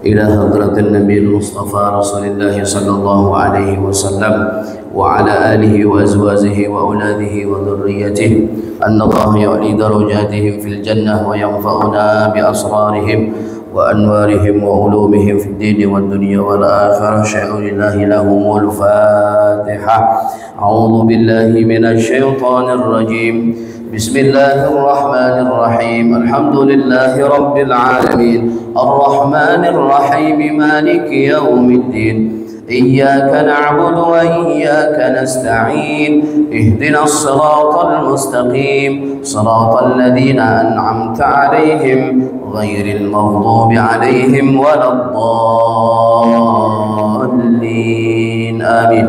إلى حضرة النبي المصطفى رسول الله صلى الله عليه وسلم وعلى آله وأزواجه وأولاده وذريته أن الله يعلي درجاتهم في الجنة وينفعنا بأسرارهم وأنوارهم وعلومهم في الدين والدنيا والآخرة. شعور الله لهم الفاتحة. أعوذ بالله من الشيطان الرجيم. بسم الله الرحمن الرحيم. الحمد لله رب العالمين الرحمن الرحيم مالك يوم الدين. إياك نعبد وإياك نستعين. اهدنا الصراط المستقيم صراط الذين أنعمت عليهم غير المغضوب عليهم ولا الضالين آمين.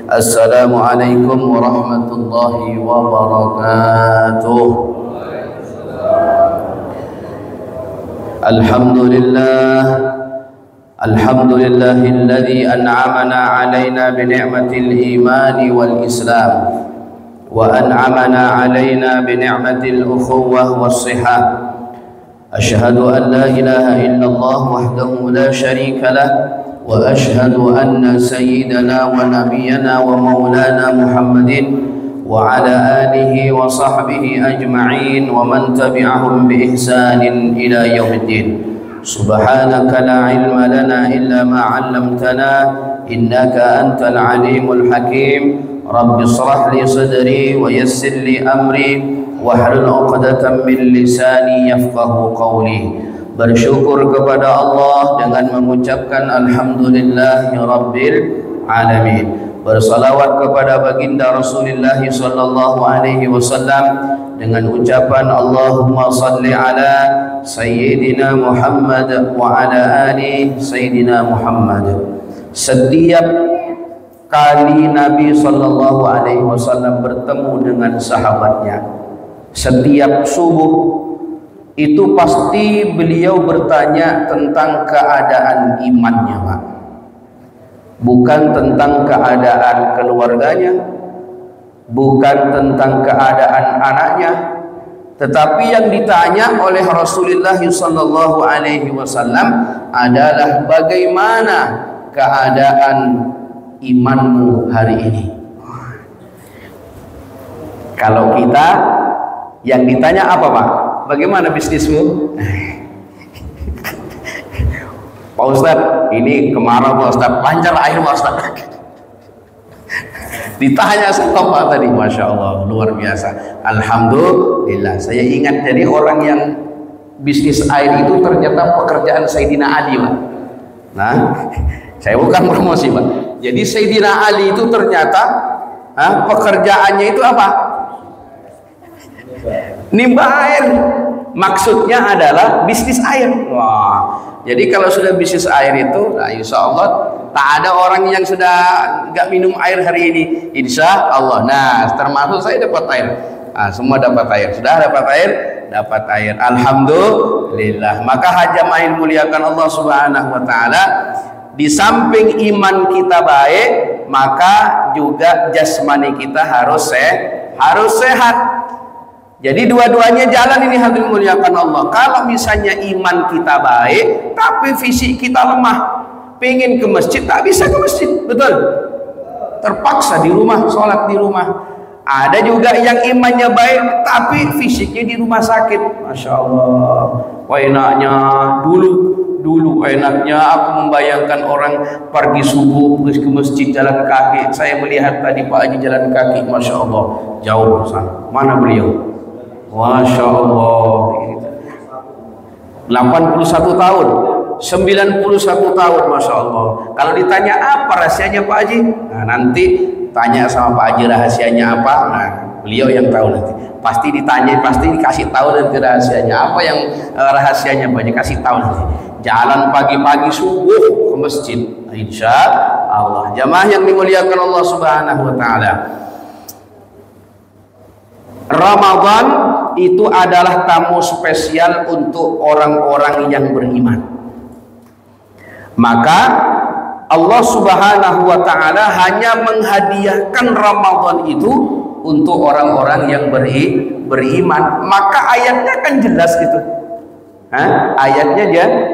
السلام عليكم ورحمة الله وبركاته. الحمد لله الذي أنعمنا علينا بنعمة الإيمان والإسلام وأنعمنا علينا بنعمة الأخوة والصحة. أشهد أن لا إله إلا الله وحده لا شريك له وأشهد أن سيدنا ونبينا ومولانا محمد وعلى آله وصحبه أجمعين ومن تبعهم بإحسان إلى يوم الدين. سبحانك لا علم لنا إلا ما علمتنا إنك أنت العليم الحكيم. رب اشرح لي صدري ويسر لي أمري واحلل عقدة من لساني يفقه قولي. Bersyukur kepada Allah dengan mengucapkan alhamdulillahirabbil alamin. Bersalawat kepada baginda Rasulullah sallallahu alaihi wasallam dengan ucapan Allahumma salli ala sayyidina Muhammad wa ala ali sayyidina Muhammad. Setiap kali Nabi sallallahu alaihi wasallam bertemu dengan sahabatnya, setiap subuh itu pasti beliau bertanya tentang keadaan imannya, Pak. Bukan tentang keadaan keluarganya, bukan tentang keadaan anaknya, tetapi yang ditanya oleh Rasulullah sallallahu alaihi wasallam adalah bagaimana keadaan imanmu hari ini. Kalau kita yang ditanya apa, Pak? Bagaimana bisnismu? Pak Ustadz, ini kemarau Pak Ustadz, lancar air Pak Ustadz. Ditanya sama Pak tadi, Masya Allah, luar biasa. Alhamdulillah, saya ingat jadi orang yang bisnis air itu ternyata pekerjaan Sayyidina Ali, Pak. Nah, saya bukan promosi, Pak. Jadi Sayyidina Ali itu ternyata pekerjaannya itu apa? Nimba air. Maksudnya adalah bisnis air. Wah, jadi kalau sudah bisnis air itu, nah insya Allah tak ada orang yang sudah nggak minum air hari ini, insya Allah. Nah, termasuk saya dapat air. Nah, semua dapat air. Sudah dapat air? Dapat air. Alhamdulillah. Maka hajamain muliakan Allah Subhanahu Wa Taala. Di samping iman kita baik, maka juga jasmani kita harus sehat. Jadi dua-duanya jalan ini hadirin muliakan Allah. Kalau misalnya iman kita baik, tapi fisik kita lemah, pengen ke masjid tak bisa ke masjid, betul? Terpaksa di rumah, sholat di rumah. Ada juga yang imannya baik, tapi fisiknya di rumah sakit. Masya Allah. Wah, enaknya dulu enaknya aku membayangkan orang pergi subuh ke masjid jalan kaki. Saya melihat tadi Pak Haji jalan kaki, Masya Allah, jauh sana. Mana beliau? Masya Allah, 81 tahun, 91 tahun, Masya Allah. Kalau ditanya apa rahasianya Pak Haji, nah nanti tanya sama Pak Haji rahasianya apa, nah beliau yang tahu nanti. Pasti ditanya, pasti dikasih tahu nanti rahasianya apa, yang rahasianya Pak Haji kasih tahu nanti. Jalan pagi-pagi subuh ke masjid, insya Allah. Jamaah yang dimuliakan Allah Subhanahu Wa Taala. Ramadan itu adalah tamu spesial untuk orang-orang yang beriman. Maka Allah Subhanahu Wa Taala hanya menghadiahkan Ramadan itu untuk orang-orang yang beriman. Maka ayatnya kan jelas gitu. Ayatnya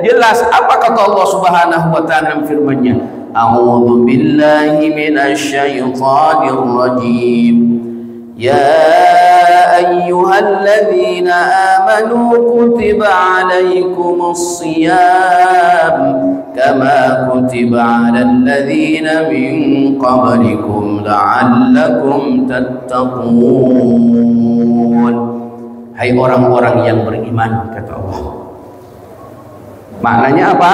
jelas. Apa kata Allah Subhanahu wa taala dalam firman-Nya? A'udzu billahi minasyaitonir rajim. Ya ayyuhalladzina amanu kutiba 'alaikumus shiyam kama kutiba 'alal ladzina min qablikum la'allakum tattaqun. Hai orang-orang yang beriman, kata Allah. Maknanya apa?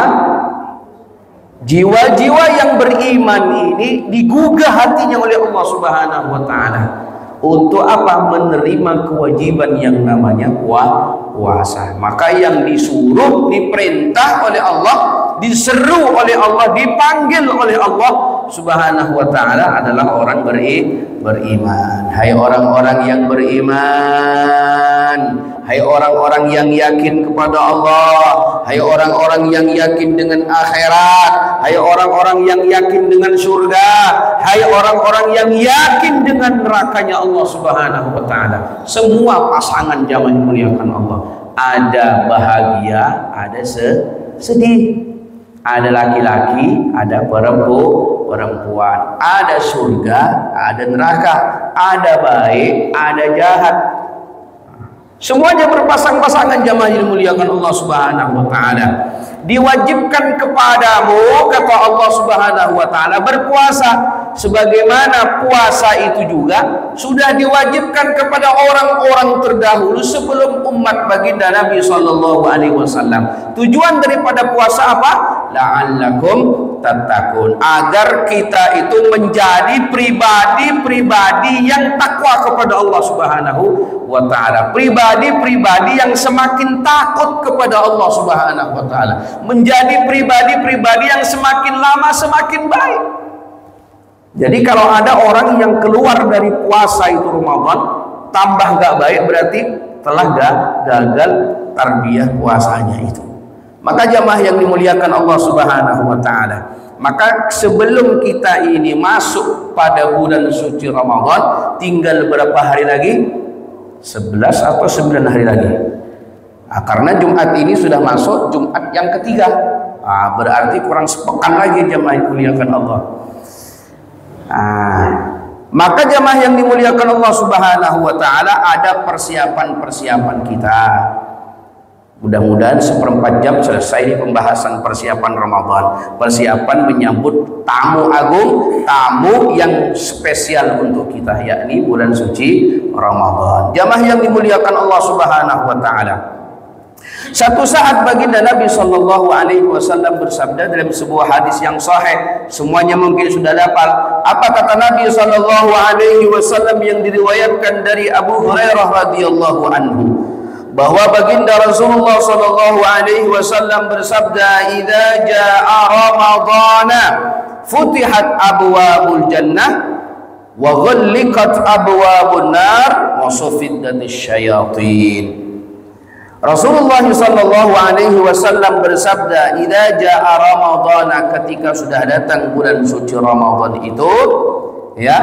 Jiwa-jiwa yang beriman ini digugah hatinya oleh Allah Subhanahu wa taala. Untuk apa? Menerima kewajiban yang namanya puasa. Maka yang disuruh, diperintah oleh Allah, diseru oleh Allah, dipanggil oleh Allah Subhanahu wa taala adalah orang beriman. Hai orang-orang yang beriman, hai orang-orang yang yakin kepada Allah, hai orang-orang yang yakin dengan akhirat, hai orang-orang yang yakin dengan surga, hai orang-orang yang yakin dengan nerakanya Allah Subhanahu wa taala. Semua pasangan jamaah dimuliakan Allah, ada bahagia, ada sedih. Ada laki-laki, ada perempuan, ada surga, ada neraka, ada baik, ada jahat. Semuanya berpasang-pasangan jamaah yang dimuliakan Allah Subhanahu wa taala. Diwajibkan kepadamu, kata Allah Subhanahu wa taala, berpuasa sebagaimana puasa itu juga sudah diwajibkan kepada orang-orang terdahulu sebelum umat baginda Nabi sallallahu alaihi wasallam. Tujuan daripada puasa apa? La'allakum tattaqun, agar kita itu menjadi pribadi-pribadi yang takwa kepada Allah Subhanahu wa taala, pribadi-pribadi yang semakin takut kepada Allah Subhanahu wa taala, menjadi pribadi-pribadi yang semakin lama semakin baik. Jadi kalau ada orang yang keluar dari puasa itu Ramadan tambah gak baik, berarti telah gagal tarbiyah puasanya itu. Maka jamaah yang dimuliakan Allah Subhanahu wa taala, maka sebelum kita ini masuk pada bulan suci Ramadan, tinggal berapa hari lagi? 11 atau 9 hari lagi. Karena Jumat ini sudah masuk Jumat yang ketiga, berarti kurang sepekan lagi jamaah yang dimuliakan Allah. Maka jamaah yang dimuliakan Allah Subhanahu wa taala, ada persiapan-persiapan kita. Mudah-mudahan seperempat jam selesai pembahasan persiapan Ramadan, persiapan menyambut tamu agung, tamu yang spesial untuk kita, yakni bulan suci Ramadan. Jamaah yang dimuliakan Allah Subhanahu wa taala, satu saat baginda Nabi sallallahu alaihi wasallam bersabda dalam sebuah hadis yang sahih, semuanya mungkin sudah hafal. Apa kata Nabi sallallahu alaihi wasallam yang diriwayatkan dari Abu Hurairah radhiyallahu anhu, bahwa baginda Rasulullah sallallahu alaihi wasallam bersabda, "Idza jaa Ramadhana futihat abwabul jannah wa ghulliqat abwabun nar wa sufiddatis syayatin." Rasulullah sallallahu alaihi wasallam bersabda, "Idza jaa Ramadhana," ketika sudah datang bulan suci Ramadan itu, ya,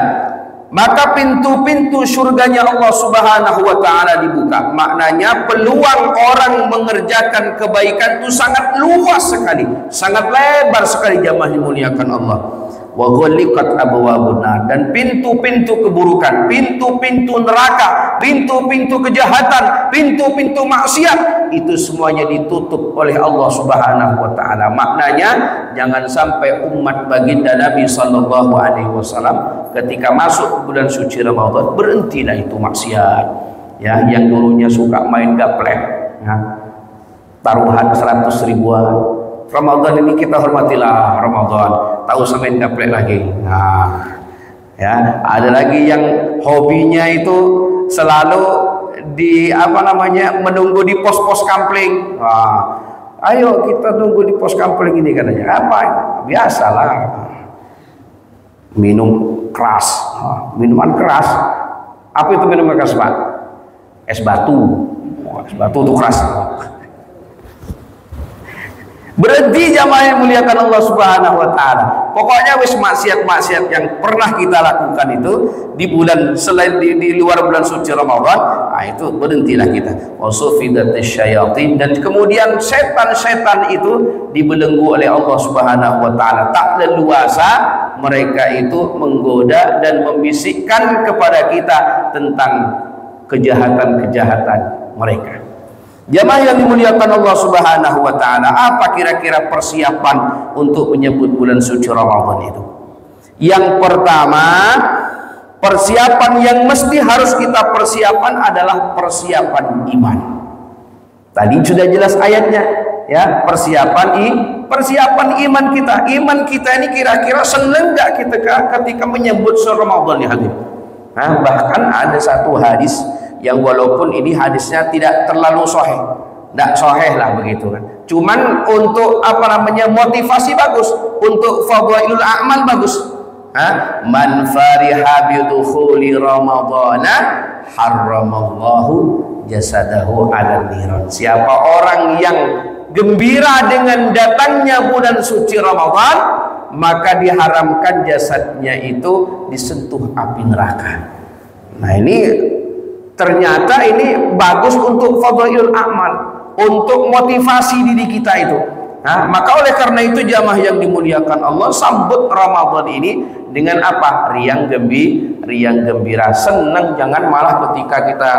maka pintu-pintu surganya Allah Subhanahu wa taala dibuka. Maknanya peluang orang mengerjakan kebaikan itu sangat luas sekali, sangat lebar sekali jamaah dimuliakan Allah. Wa ghulliqat abwabun nar, dan pintu-pintu keburukan, pintu-pintu neraka, pintu-pintu kejahatan, pintu-pintu maksiat itu semuanya ditutup oleh Allah Subhanahu wa taala. Maknanya jangan sampai umat baginda Nabi sallallahu alaihi wasallam ketika masuk bulan suci Ramadan berhentilah itu maksiat. Ya, yang dulunya suka main gaplek, ya, taruhan 100 ribuan. Ramadan ini kita hormatilah Ramadan, tahu sampai gaplek lagi. Nah, ya, ada lagi yang hobinya itu selalu di menunggu di pos-pos kampling. Nah, ayo kita tunggu di pos kampling ini katanya. Apa? Biasalah. Minum keras, minuman keras. Apa itu minuman keras, Pak? Es batu. Es batu itu keras. Berhenti jamaah yang muliakan Allah Subhanahu wa taala. Pokoknya wis maksiat-maksiat yang pernah kita lakukan itu di bulan selain di luar bulan suci Ramadan, nah itu berhentilah kita. Wasufidatis syayatin, dan kemudian setan-setan itu dibelenggu oleh Allah Subhanahu wa taala. Tak leluasa mereka itu menggoda dan membisikkan kepada kita tentang kejahatan-kejahatan mereka. Jamaah yang dimuliakan Allah Subhanahu wa taala, apa kira-kira persiapan untuk menyebut bulan suci Ramadan itu? Yang pertama, persiapan yang mesti harus kita persiapan adalah persiapan iman. Tadi sudah jelas ayatnya, ya, persiapan iman kita. Iman kita ini kira-kira senang enggak kita ketika menyebut suci Ramadan ya hadir? Nah, bahkan ada satu hadis yang walaupun ini hadisnya tidak terlalu sahih, tidak sahih lah begitu kan. Cuman untuk motivasi bagus, untuk fadhailul a'mal bagus. Man fariha bi dukhuli ramadhana harramallahu jasadahu 'alan niran. Siapa orang yang gembira dengan datangnya bulan suci Ramadan, maka diharamkan jasadnya itu disentuh api neraka. Nah, ini ternyata ini bagus untuk fadhailul a'mal, untuk motivasi diri kita itu. Nah, maka oleh karena itu jamaah yang dimuliakan Allah, sambut Ramadan ini dengan apa? Riang gembira, senang. Jangan malah ketika kita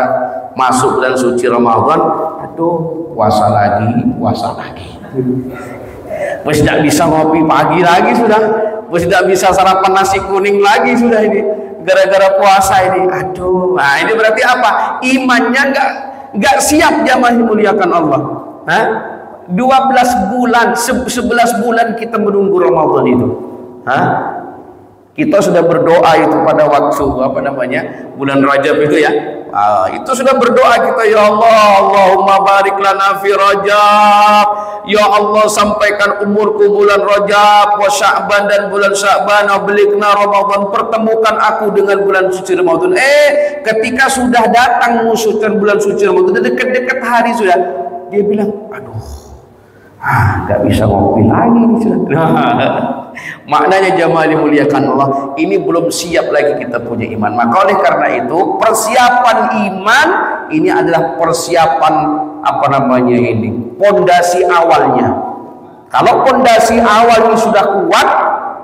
masuk bulan suci Ramadan, aduh, puasa lagi. Wes tidak bisa ngopi pagi lagi sudah, wes tidak bisa sarapan nasi kuning lagi sudah ini. Gara-gara puasa ini, aduh. Nah, ini berarti apa? Imannya nggak siap jamaah dimuliakan Allah. 12 bulan, 11 bulan kita menunggu Ramadan itu. Kita sudah berdoa itu pada waktu bulan Rajab itu ya. Itu sudah berdoa kita, ya Allah, Allahumma barik lana fi Rajab. Ya Allah, sampaikan umurku bulan Rajab, wa Sya'ban, dan bulan Sya'ban, ablikna Ramadan, pertemukan aku dengan bulan suci Ramadan. Ketika sudah datang musuhkan bulan suci Ramadan, dekat-dekat hari sudah, dia bilang, aduh, nggak bisa ngopi lagi nih sudah. Maknanya jamaah dimuliakan Allah, ini belum siap lagi kita punya iman. Maka oleh karena itu persiapan iman ini adalah persiapan pondasi awalnya. Kalau pondasi awalnya sudah kuat,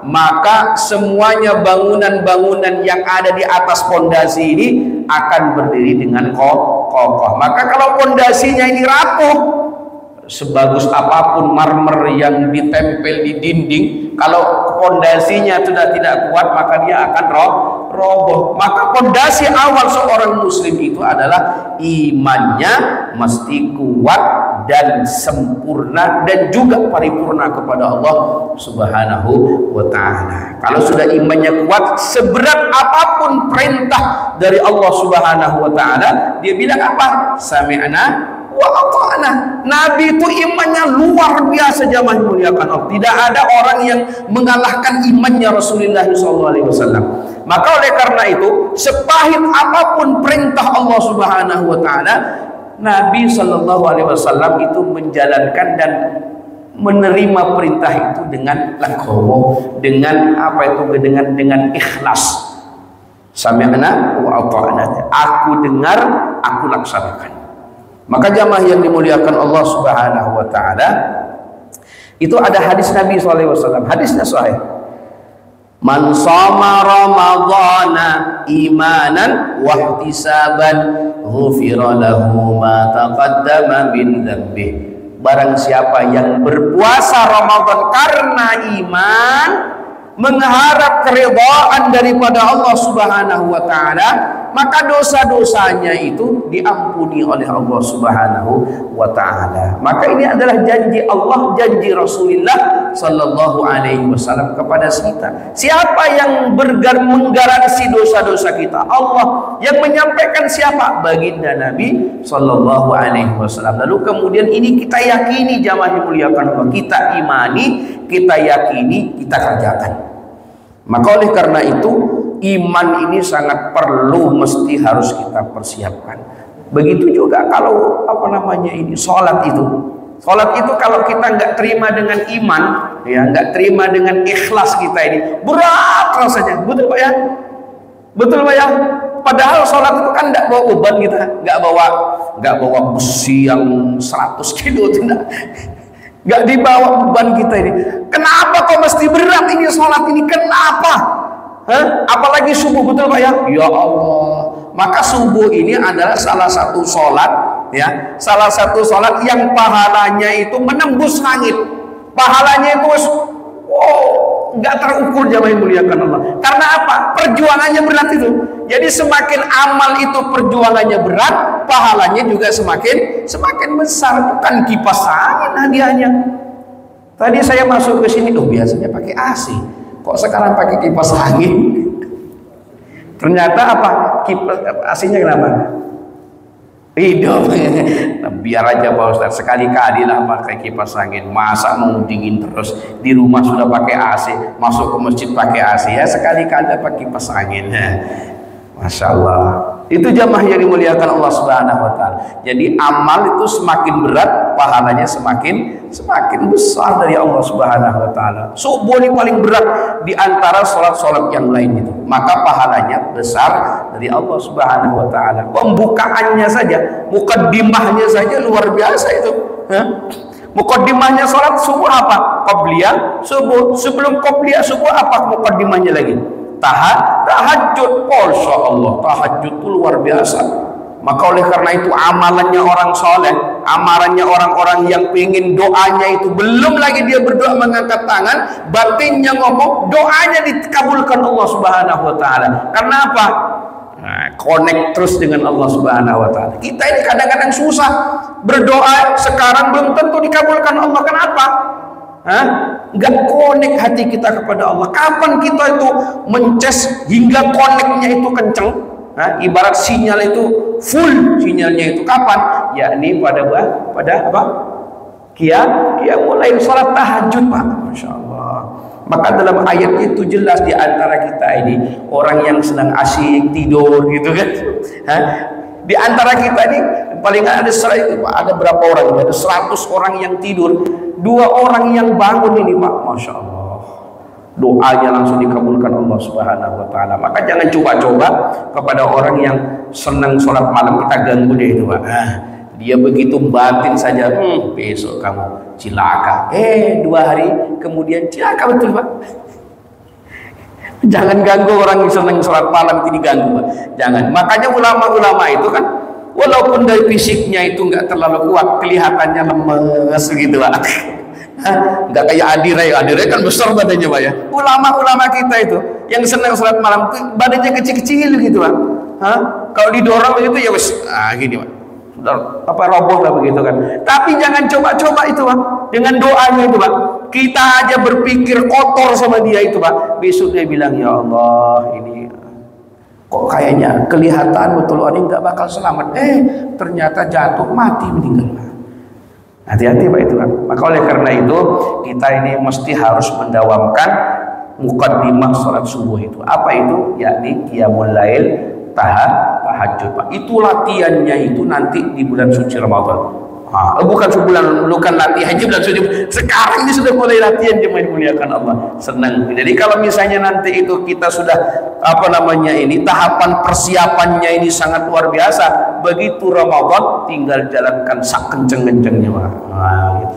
maka semuanya bangunan-bangunan yang ada di atas pondasi ini akan berdiri dengan kokoh. Maka kalau pondasinya ini rapuh, sebagus apapun marmer yang ditempel di dinding, kalau pondasinya sudah tidak kuat, maka dia akan roboh. Maka pondasi awal seorang muslim itu adalah imannya mesti kuat dan sempurna dan juga paripurna kepada Allah Subhanahu wa ta'ala. Kalau sudah imannya kuat, seberat apapun perintah dari Allah Subhanahu wa ta'ala, dia bilang apa? Sami'na wa ata'na. Nabi itu imannya luar biasa jamaah dimuliakan Allah. Tidak ada orang yang mengalahkan imannya Rasulullah SAW. Maka oleh karena itu, sepahit apapun perintah Allah Subhanahu wa taala, Nabi SAW itu menjalankan dan menerima perintah itu dengan legowo, dengan dengan ikhlas. Sami'na wa ata'na. Aku dengar, aku laksanakan. Maka jamaah yang dimuliakan Allah Subhanahu wa ta'ala, itu ada hadis Nabi SAW, hadisnya sahih. Man shoma ramadhana imanan wa ihtisaban ghufira lahu ma taqaddama min dzambih. Barang siapa yang berpuasa Ramadan karena iman, mengharap keridhaan daripada Allah Subhanahu wa ta'ala, maka dosa-dosanya itu diampuni oleh Allah Subhanahu wa ta'ala. Maka ini adalah janji Allah, janji Rasulullah sallallahu alaihi wasallam kepada kita. Siapa yang menggaransi dosa-dosa kita? Allah. Yang menyampaikan siapa? Baginda Nabi sallallahu alaihi wasallam. Lalu kemudian ini kita yakini jamaah dimuliakan Allah, kita imani, kita yakini, kita kerjakan. Maka oleh karena itu iman ini sangat perlu, mesti harus kita persiapkan. Begitu juga kalau sholat itu. Sholat itu kalau kita nggak terima dengan iman, ya nggak terima dengan ikhlas kita ini, berat rasanya. Betul Pak ya? Betul Pak ya? Padahal sholat itu kan nggak bawa beban kita, nggak bawa besi yang 100 kilo, nggak dibawa beban kita ini. Kenapa kok mesti berat ini sholat ini? Kenapa? Apalagi subuh, betul Pak ya? Ya Allah. Maka subuh ini adalah salah satu sholat, ya, salah satu sholat yang pahalanya itu menembus langit. Pahalanya itu nggak terukur, jamaah yang muliakan Allah. Karena apa? Perjuangannya berat itu. Jadi semakin amal itu perjuangannya berat, pahalanya juga semakin besar. Bukan kipas angin hadiahnya. Tadi saya masuk ke sini, biasanya pakai AC. Kok sekarang pakai kipas angin? Ternyata apa? Kipas AC-nya kenapa? Hidup. Nah, biar aja Pak Ustaz, sekali-kali lah pakai kipas angin. Masa mau dingin terus? Di rumah sudah pakai AC, masuk ke masjid pakai AC, ya sekali-kali pakai kipas angin. Masya Allah. Itu jamaah yang dimuliakan Allah Subhanahu wa Ta'ala. Jadi amal itu semakin berat, pahalanya semakin besar dari Allah Subhanahu wa Ta'ala. Subuh ini paling berat di antara sholat-sholat yang lain itu. Maka pahalanya besar dari Allah Subhanahu wa Ta'ala. Pembukaannya saja, mukaddimahnya saja luar biasa itu. Mukaddimahnya sholat subuh apa? Qabliyah subuh. Sebelum qabliyah subuh apa mukaddimahnya lagi? Tahajud. Masya Allah, tahajud itu luar biasa. Maka oleh karena itu amalannya orang soleh, amalannya orang-orang yang ingin doanya itu, belum lagi dia berdoa mengangkat tangan, batinnya ngomong, doanya dikabulkan Allah Subhanahu wa Ta'ala. Karena apa? Connect terus dengan Allah Subhanahu wa Ta'ala. Kita ini kadang-kadang susah berdoa, sekarang belum tentu dikabulkan Allah. Kenapa? Nggak connect hati kita kepada Allah. Kapan kita itu mencas hingga connectnya itu kenceng? Ibarat sinyal itu full, sinyalnya itu kapan? Yakni pada apa? Mulai sholat tahajud, Pak. Masya Allah. Maka dalam ayat itu jelas di antara kita ini orang yang sedang asyik tidur gitu kan. Di antara kita ini paling ada ada berapa orang? Ada 100 orang yang tidur, 2 orang yang bangun ini Pak, Masya Allah, doanya langsung dikabulkan Allah Subhanahu wa Ta'ala. Maka jangan coba-coba kepada orang yang senang sholat malam, kita ganggu dia itu Pak. Dia begitu batin saja, besok kamu cilaka. 2 hari kemudian cilaka, betul Pak. Jangan ganggu orang yang senang sholat malam itu, diganggu Pak. Jangan. Makanya ulama-ulama itu kan, walaupun dari fisiknya itu nggak terlalu kuat, kelihatannya lemes gitu Pak. Nggak kayak Adirai kan besar badannya Pak ya. Ulama-ulama kita itu yang senang sholat malam badannya kecil-kecil gitu Pak. Kalau didorong begitu ya wes, gini Pak, roboh lah begitu kan. Tapi jangan coba-coba itu Pak, dengan doanya itu Pak. Kita aja berpikir kotor sama dia itu Pak, besok dia bilang, ya Allah ini kok kayaknya kelihatan betul ini nggak bakal selamat, ternyata jatuh mati meninggal. Hati-hati Pak itu kan. Maka oleh karena itu kita ini mesti harus mendawamkan mukaddimah sholat subuh itu. Apa itu? Yakni qiyamul lail, tahajud Pak. Itu latihannya itu nanti di bulan suci Ramadan. Bukan latihan di bulan suci. Sekarang ini sudah mulai latihan, jemaah dimuliakan Allah. Senang. Jadi kalau misalnya nanti itu kita sudah tahapan persiapannya ini sangat luar biasa. Begitu Ramadan tinggal jalankan sak kenceng-kencengnya Pak. Gitu.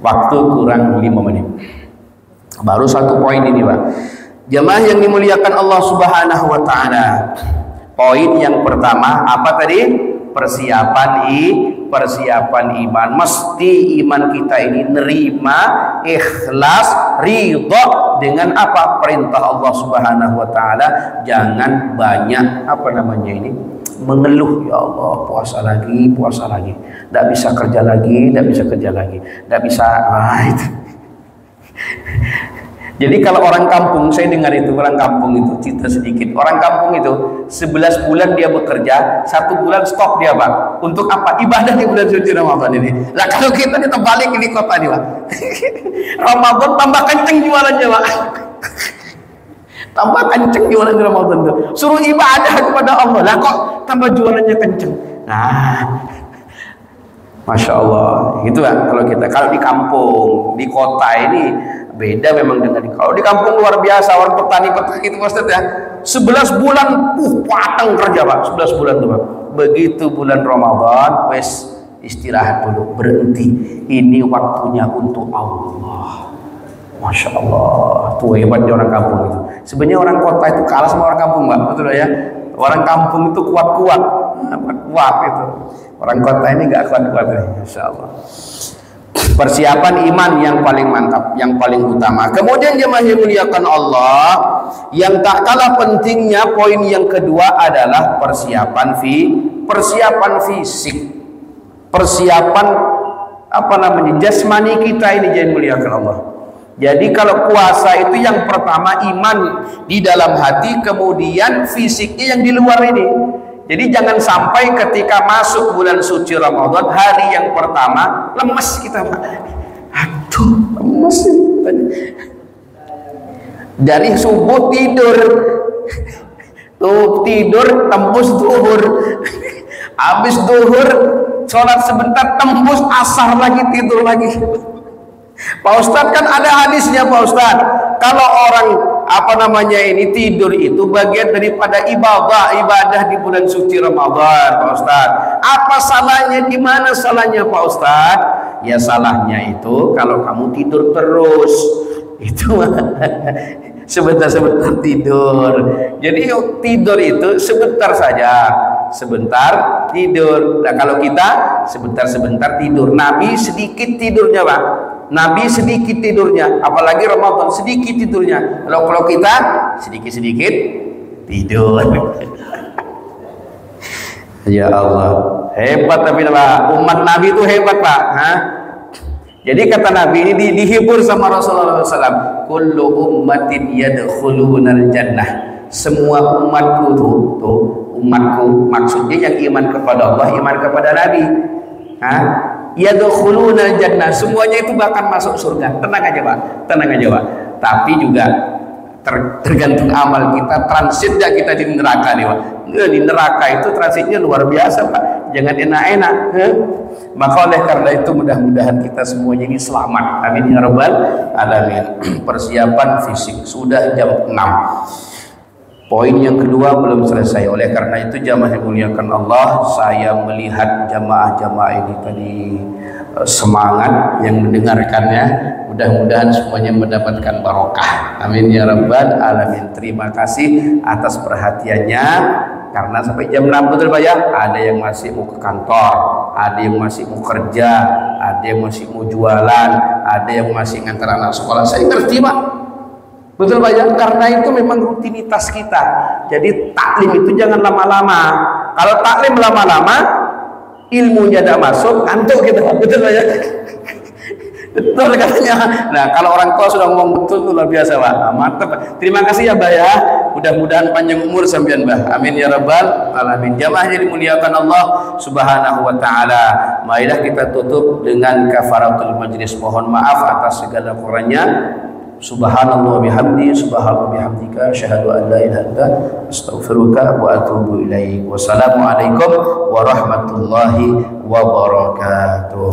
Waktu kurang 5 menit. Baru 1 poin ini Pak. Jemaah yang dimuliakan Allah Subhanahu wa Ta'ala. Poin yang pertama apa tadi? Persiapan iman. Mesti iman kita ini nerima, ikhlas, ridha dengan apa? Perintah Allah Subhanahu wa Ta'ala. Jangan banyak mengeluh, ya Allah puasa lagi, tidak bisa kerja lagi, tidak bisa. Itu. Jadi kalau orang kampung, saya dengar itu orang kampung itu cerita sedikit. Orang kampung itu 11 bulan dia bekerja, 1 bulan stop dia Pak. Untuk apa? Ibadah di bulan suci Ramadan ini. Lah kalau kita ini terbalik di kota ini Pak. Ramadan tambah kenceng jualannya Pak. Tambah kenceng jualan di Ramadan itu. Suruh ibadah kepada Allah. Lah kok tambah jualannya kenceng. Nah, Masya Allah, gitu kan. Kalau di kampung, di kota ini beda memang dengan kalau di kampung luar biasa orang petani itu Pak Ustaz ya. 11 bulan patang kerja Pak, 11 bulan tuh Pak. Begitu bulan Ramadan, wes istirahat dulu, berhenti. Ini waktunya untuk Allah. Masya Allah, tuh hebatnya orang kampung itu. Sebenarnya orang kota itu kalah sama orang kampung Pak, betul ya. Orang kampung itu kuat itu. Orang kota ini gak kuat ya. Masya Allah. Persiapan iman yang paling mantap, yang paling utama. Kemudian jemaah yang muliakan Allah, yang tak kalah pentingnya poin yang kedua adalah persiapan fisik. Persiapan jasmani kita ini yang muliakan Allah. Jadi kalau puasa itu yang pertama iman di dalam hati, kemudian fisiknya yang di luar ini. Jadi jangan sampai ketika masuk bulan suci Ramadan, hari yang pertama lemes kita Pak. Aduh, lemes ini. Dari subuh tidur tembus zuhur. Habis zuhur sholat sebentar, tembus asar lagi, tidur lagi. Pak Ustadz kan ada hadisnya Pak Ustadz, kalau orang ini tidur itu bagian daripada ibadah di bulan suci Ramadan Pak Ustadz. Apa salahnya? Di mana salahnya Pak Ustadz? Ya salahnya itu kalau kamu tidur terus, itu sebentar tidur. Jadi tidur itu sebentar saja, sebentar tidur. Nah kalau kita sebentar tidur, Nabi sedikit tidurnya Pak. Nabi sedikit tidurnya, apalagi Ramadan sedikit tidurnya. Kalau kita sedikit tidur. Ya Allah, hebat tapi Pak, umat Nabi itu hebat Pak. Jadi kata Nabi ini dihibur sama Rasulullah SAW. Kullu ummatin yadkhulunal jannah. Semua umatku umatku maksudnya yang iman kepada Allah, iman kepada Nabi. Yadkhulunal jannah, semuanya itu bahkan masuk surga. Tenang aja Pak. Tapi juga tergantung amal kita, transit gak kita di neraka nih Pak. Di neraka itu transitnya luar biasa Pak, jangan enak-enak. Maka oleh karena itu mudah-mudahan kita semuanya ini selamat, amin ya rabbal alamin. Persiapan fisik sudah jam 6. Poin yang kedua belum selesai. Oleh karena itu jamaah yang dimuliakan Allah, saya melihat jamaah-jamaah ini tadi semangat yang mendengarkannya. Mudah-mudahan semuanya mendapatkan barokah. Amin ya rabbal alamin. Terima kasih atas perhatiannya. Karena sampai jam 6 betul Pak ya. Ada yang masih mau ke kantor, ada yang masih mau kerja, ada yang masih mau jualan, ada yang masih ngantar anak sekolah. Saya ngerti Pak. Betul Pak ya, karena itu memang rutinitas kita. Jadi taklim itu jangan lama-lama. Kalau taklim lama-lama, ilmunya tidak masuk, ngantuk kita. Betul Pak ya. Betul katanya. Nah kalau orang tua sudah ngomong betul itu luar biasa Pak. Mantap. Terima kasih ya Mbak ya. Mudah-mudahan panjang umur sampean Mbak. Amin ya rabbal alamin. Jamaah yang dimuliakan Allah Subhanahu wa taala. Marilah kita tutup dengan kafaratul majlis. Mohon maaf atas segala kurangnya. Subhanallah bihamdi, subhanallah bihamdika, asyhadu an la ilaha illa anta, astaghfiruka wa atubu ilaik. Wassalamualaikum warahmatullahi wabarakatuh.